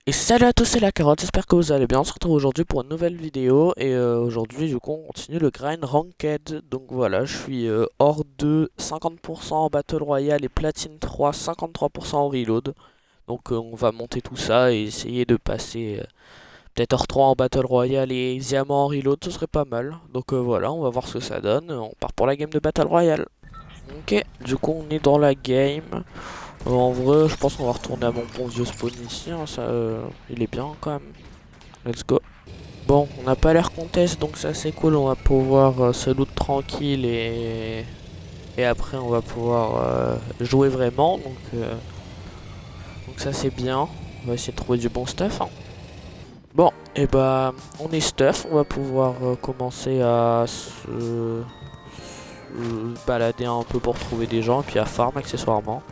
Et salut à tous, c'est la carotte, j'espère que vous allez bien. On se retrouve aujourd'hui pour une nouvelle vidéo. Et aujourd'hui, du coup, on continue le grind ranked. Donc voilà, je suis hors 2, 50% en Battle Royale et Platine 3, 53% en reload. Donc on va monter tout ça et essayer de passer peut-être hors 3 en Battle Royale et Diamant en reload, ce serait pas mal. Donc voilà, on va voir ce que ça donne. On part pour la game de Battle Royale. Ok, du coup, on est dans la game. En vrai, je pense qu'on va retourner à mon bon vieux spawn ici, hein, ça, il est bien quand même. Let's go. Bon, on n'a pas l'air contest, donc ça c'est cool, on va pouvoir se loot tranquille et après on va pouvoir jouer vraiment, donc ça c'est bien. On va essayer de trouver du bon stuff, hein. Bon, et bah on est stuff, on va pouvoir commencer à se balader un peu pour trouver des gens et puis à farm accessoirement.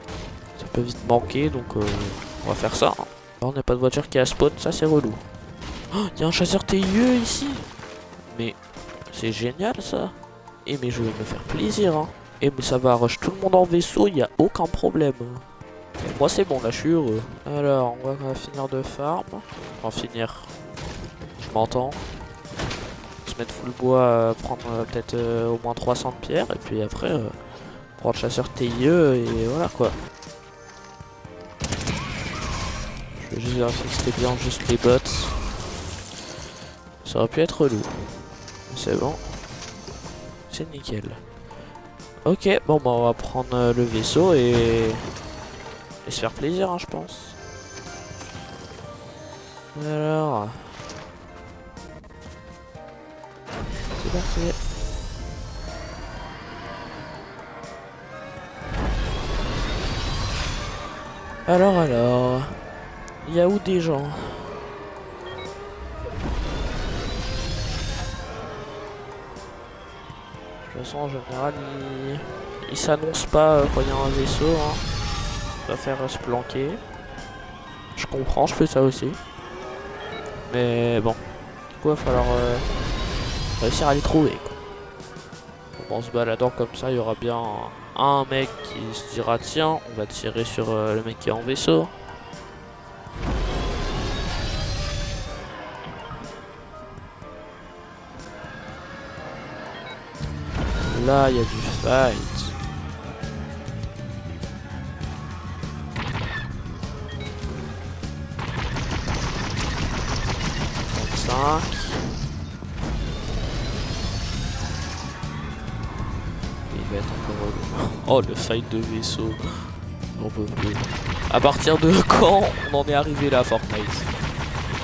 Ça peut vite manquer, donc on va faire ça, hein. Alors, on n'a pas de voiture qui a spawn, ça c'est relou. Oh, il y a un chasseur TIE ici. Mais c'est génial ça. Et mais je vais me faire plaisir, hein. Et mais ça va rush tout le monde en vaisseau, il n'y a aucun problème. Et moi c'est bon, là je suis heureux. Alors, on va finir de farm. Enfin finir, je m'entends. Se mettre full bois, prendre peut-être au moins 300 de pierres. Et puis après, prendre chasseur TIE et voilà quoi. Je vais juste vérifier que c'était bien juste les bots. Ça aurait pu être relou. C'est bon. C'est nickel. Ok, bon bah on va prendre le vaisseau et se faire plaisir, hein, je pense. Alors, c'est parti. Alors, il y a où des gens? De toute façon, en général, ils s'annoncent pas quand il y a un vaisseau, hein. On va faire se planquer. Je comprends, je fais ça aussi. Mais bon, du coup, il va falloir réussir à les trouver, quoi. Bon, en se baladant comme ça, il y aura bien un mec qui se dira tiens, on va tirer sur le mec qui est en vaisseau. Là, il y a du fight. Donc 5. Il va être un peu relou. Oh, le fight de vaisseau. On peut plus. À partir de quand on en est arrivé là, Fortnite?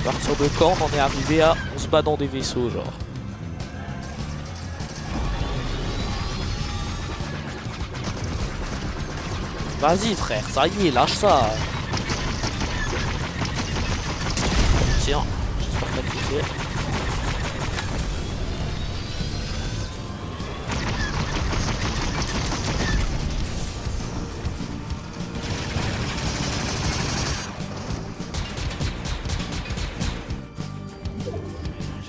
À partir de quand on en est arrivé à on se bat dans des vaisseaux, genre? Vas-y, frère, ça y est, lâche ça. Tiens, j'espère que t'as kiffé.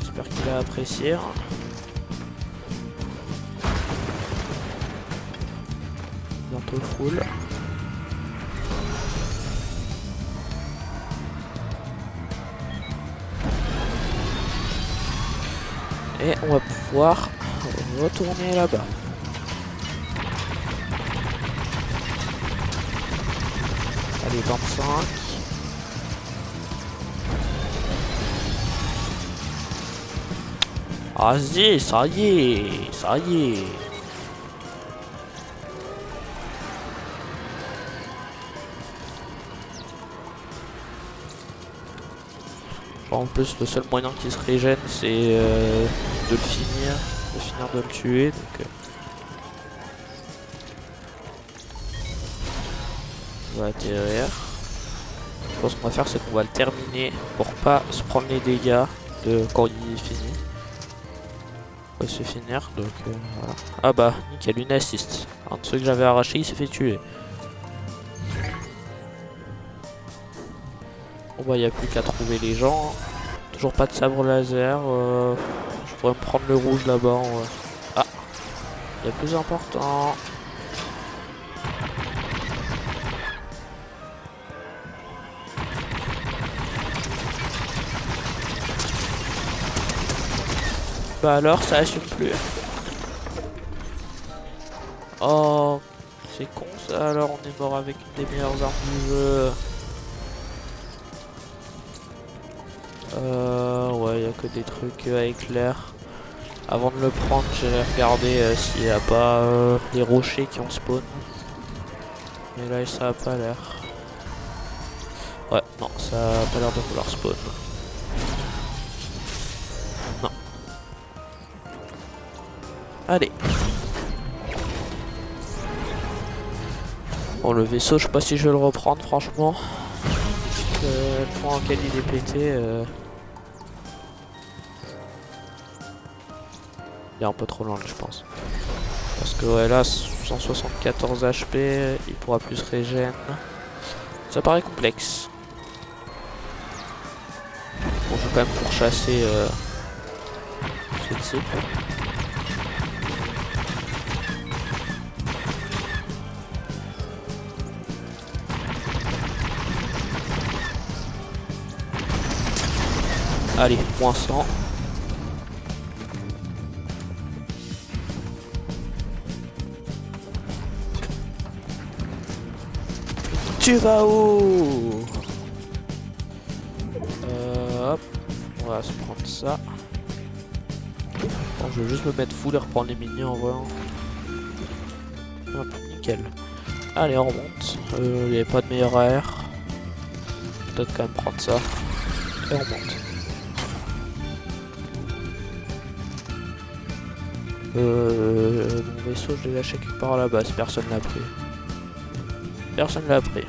J'espère qu'il a apprécié, hein. Bientôt full. Et on va pouvoir retourner là-bas. Allez, 25. Ah si, ça y est, ça y est. En plus, le seul moyen qu'il se régène, c'est de le finir, de le tuer. Donc, on va atterrir. Je pense qu'on va faire, c'est qu'on va le terminer pour pas se prendre les dégâts de quand il finit. On va se finir, donc voilà. Ah bah, nickel, une assist. Un de ceux que j'avais arraché, il s'est fait tuer. Bon bah, il n'y a plus qu'à trouver les gens. Toujours pas de sabre laser. Je pourrais me prendre le rouge là-bas. Ah, il y a plus important. Bah alors, ça assume plus. Oh, c'est con ça. Alors, on est mort avec une des meilleures armes du jeu. Ouais, y a que des trucs à éclair. Avant de le prendre, j'ai regardé s'il n'y a pas des rochers qui ont spawn. Mais là, ça a pas l'air. Ouais, non, ça a pas l'air de vouloir spawn. Non. Allez. Bon, le vaisseau, je sais pas si je vais le reprendre, franchement. Le point auquel il est pété. Il est un peu trop loin, je pense. Parce que ouais, là, 174 HP, il pourra plus régène. Ça paraît complexe. Bon, je vais quand même pourchasser ce type. Allez, moins 100. Tu vas où? Hop, on va se prendre ça. Bon, je vais juste me mettre full et reprendre les minions en vrai. Hop, nickel. Allez, on remonte. Il n'y avait pas de meilleur air. Peut-être quand même prendre ça. Et on monte. Mon vaisseau, je l'ai lâché quelque part à la base. Personne l'a pris. Personne l'a pris.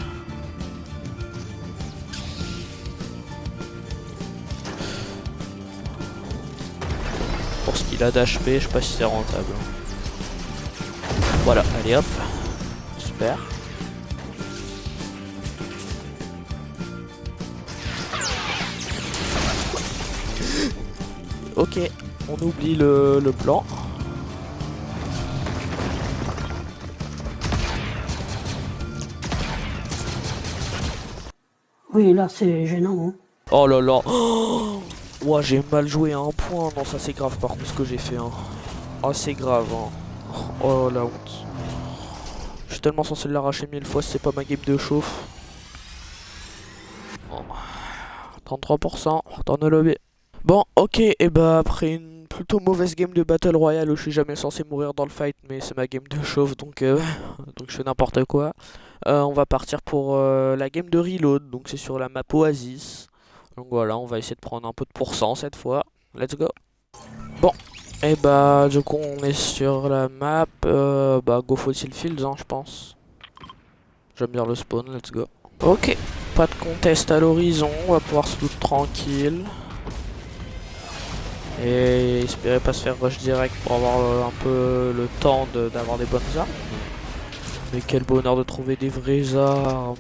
Pour ce qu'il a d'HP, je sais pas si c'est rentable. Voilà, allez hop. Super. Ok, on oublie le plan. Oui, là c'est gênant. Hein. Oh là là. Oh, ouah, j'ai mal joué à un point. Non, ça c'est grave par contre ce que j'ai fait. Hein. Oh, c'est grave. Hein. Oh la honte. Je suis tellement censé l'arracher 1000 fois si c'est pas ma game de chauffe. Bon. 33%, retourne au lobby. Bon, ok, et bah après une plutôt mauvaise game de Battle Royale où je suis jamais censé mourir dans le fight, mais c'est ma game de chauffe donc, donc je fais n'importe quoi. On va partir pour la game de Reload, donc c'est sur la map Oasis. Donc voilà, on va essayer de prendre un peu de pourcent cette fois. Let's go. Bon, et bah du coup on est sur la map, bah Go Fossil Fields hein, je pense. J'aime bien le spawn, let's go. Ok, pas de contest à l'horizon, on va pouvoir se loot tranquille. Et espérer pas se faire rush direct pour avoir un peu le temps d'avoir des bonnes armes. Mais quel bonheur de trouver des vraies armes.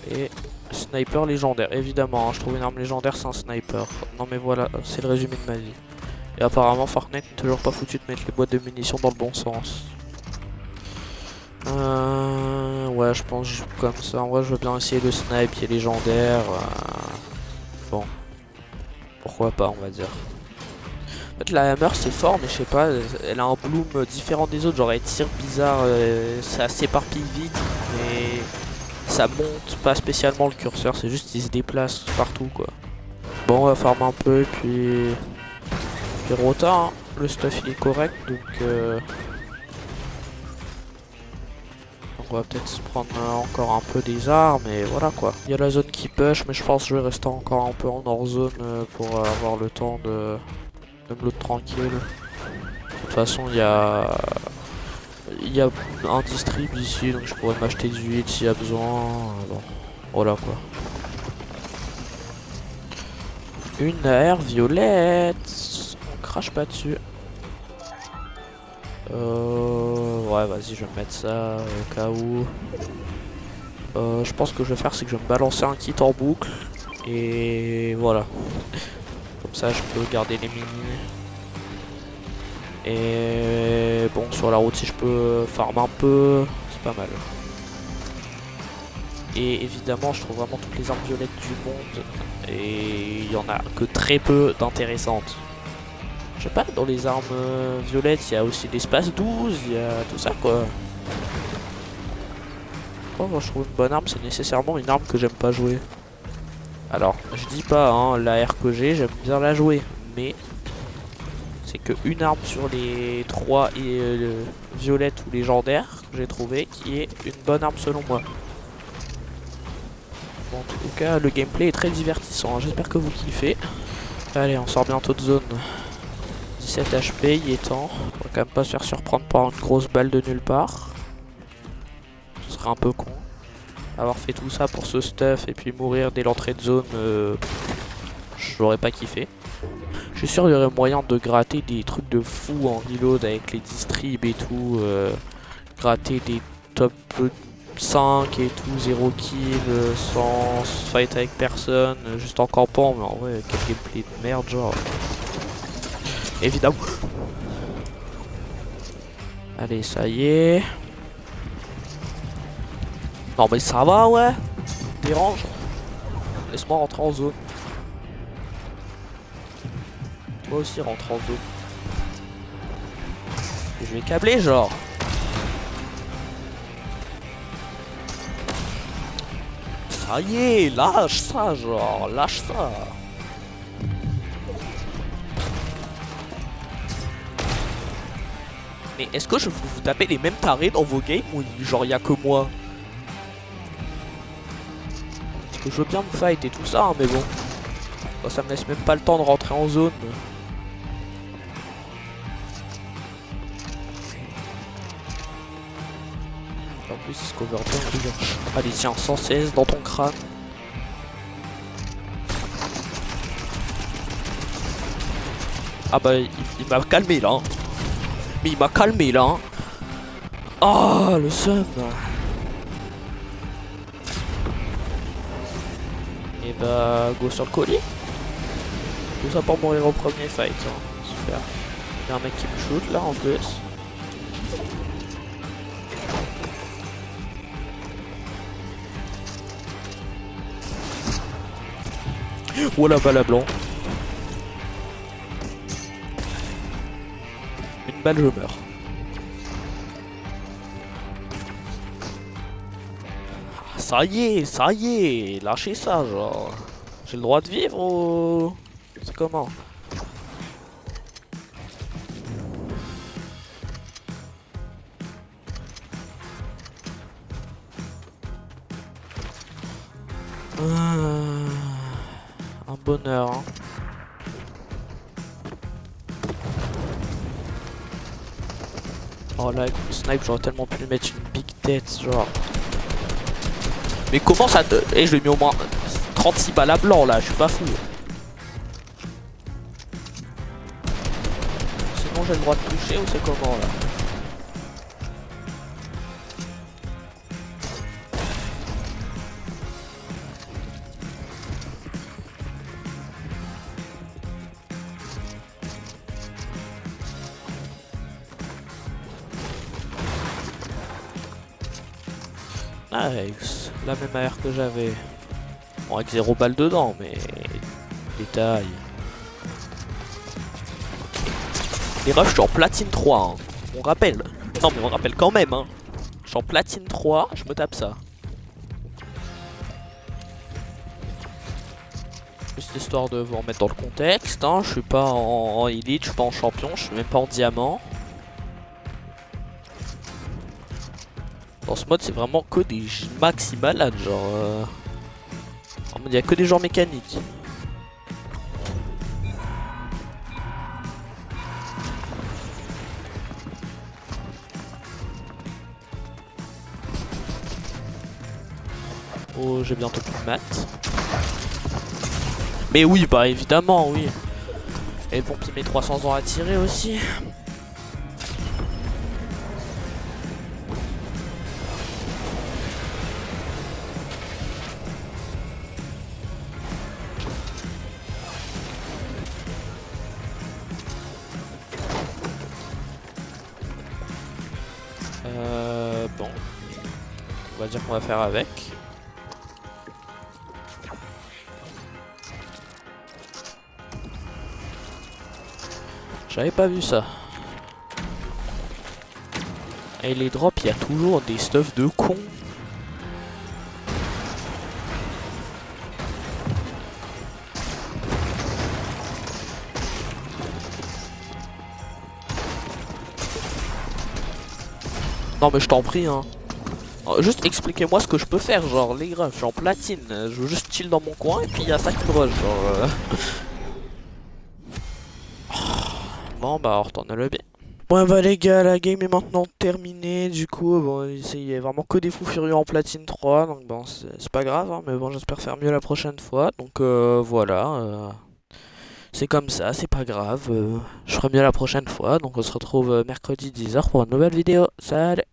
Et sniper légendaire, évidemment, hein, je trouve une arme légendaire c'est un sniper. Non mais voilà, c'est le résumé de ma vie. Et apparemment Fortnite n'est toujours pas foutu de mettre les boîtes de munitions dans le bon sens. Ouais, je pense que je joue comme ça. En vrai, je veux bien essayer le snipe qui est légendaire. Bon, pourquoi pas, on va dire. En fait, la hammer c'est fort, mais je sais pas, elle a un bloom différent des autres. Genre, elle tire bizarre, ça s'éparpille vite, mais ça monte pas spécialement le curseur. C'est juste qu'il se déplace partout, quoi. Bon, on va farmer un peu, et puis rota, hein. Le stuff il est correct, donc on va peut-être se prendre encore un peu des armes et voilà quoi. Il y a la zone qui push mais je pense que je vais rester encore un peu en hors zone pour avoir le temps de me loot tranquille. De toute façon il y a un distrib ici donc je pourrais m'acheter du huile s'il y a besoin. Bon, voilà quoi. Une aire violette. On crache pas dessus. Ouais, vas-y, je vais mettre ça au cas où. Je pense que je vais faire, c'est que je vais me balancer un kit en boucle. Et voilà. Comme ça, je peux garder les mini. Et bon, sur la route, si je peux farm un peu, c'est pas mal. Et évidemment, je trouve vraiment toutes les armes violettes du monde. Et il y en a que très peu d'intéressantes. Je sais pas, dans les armes violettes, il y a aussi l'espace 12, il y a tout ça quoi. Quand je trouve une bonne arme, c'est nécessairement une arme que j'aime pas jouer. Alors, je dis pas, hein, la R que j'ai, j'aime bien la jouer. Mais c'est que une arme sur les 3 et violette ou légendaire que j'ai trouvé qui est une bonne arme selon moi. Bon, en tout cas, le gameplay est très divertissant, hein. J'espère que vous kiffez. Allez, on sort bientôt de zone. 17 HP, il est temps. On va quand même pas se faire surprendre par une grosse balle de nulle part. Ce serait un peu con. Avoir fait tout ça pour ce stuff et puis mourir dès l'entrée de zone, je l'aurais pas kiffé. Je suis sûr qu'il y aurait moyen de gratter des trucs de fou en reload avec les distribs et tout. Gratter des top 5 et tout, 0 kill, sans fight avec personne, juste en campant. Mais en vrai, quel gameplay de merde, genre. Évidemment. Allez, ça y est. Non mais ça va, ouais. Dérange. Laisse-moi rentrer en zone. Toi aussi rentre en zone. Et je vais câbler genre. Ça y est, lâche ça genre, lâche ça. Mais est-ce que je vous tapez les mêmes tarés dans vos games ou genre y'a que moi? Parce que je veux bien me fight et tout ça, hein, mais bon. Ça me laisse même pas le temps de rentrer en zone. En plus, il se cover bien. Allez, tiens, 116 dans ton crâne. Ah bah, il m'a calmé là. Hein. Mais il m'a calmé là. Hein. Oh, le seum. Et bah, go sur le colis. Tout ça pour mourir au premier fight. Hein. Super. Il y a un mec qui me shoot là en plus. Oh la balle à blanc. Une balle, je meurs. Ça y est, lâchez ça, genre. J'ai le droit de vivre ou... C'est comment? Un bonheur, hein. Oh là, avec le snipe, j'aurais tellement pu lui mettre une big tête, genre. Mais comment ça te... Eh, je lui ai mis au moins 36 balles à blanc, là, je suis pas fou. Sinon, j'ai le droit de toucher ou c'est comment, là? Nice, la même AR que j'avais. Bon, avec 0 balle dedans, mais... Détail. Les rushs, je suis en platine 3, hein. On rappelle. Non, mais on rappelle quand même, hein. Je suis en platine 3, je me tape ça. Juste histoire de vous remettre dans le contexte, hein. Je suis pas en élite, je suis pas en champion, je suis même pas en diamant. Dans ce mode, c'est vraiment que des maxi malades, genre. En mode, il y a que des genres mécaniques. Oh, j'ai bientôt plus de maths. Mais oui, bah évidemment, oui. Et bon, puis mes 300 ans à tirer aussi. Bon. On va dire qu'on va faire avec. J'avais pas vu ça. Et les drops, il y a toujours des stuff de con. Non mais je t'en prie hein. Juste expliquez-moi ce que je peux faire, genre les gars, je suis en platine, je veux juste chill dans mon coin et puis il y a ça qui me rush, genre. Bon bah on retourne le bien. Bon bah les gars, la game est maintenant terminée, du coup bon il y a vraiment que des fous furieux en platine 3, donc bon c'est pas grave, hein, mais bon j'espère faire mieux la prochaine fois, donc voilà, c'est comme ça, c'est pas grave, je ferai mieux la prochaine fois, donc on se retrouve mercredi 10h pour une nouvelle vidéo, salut.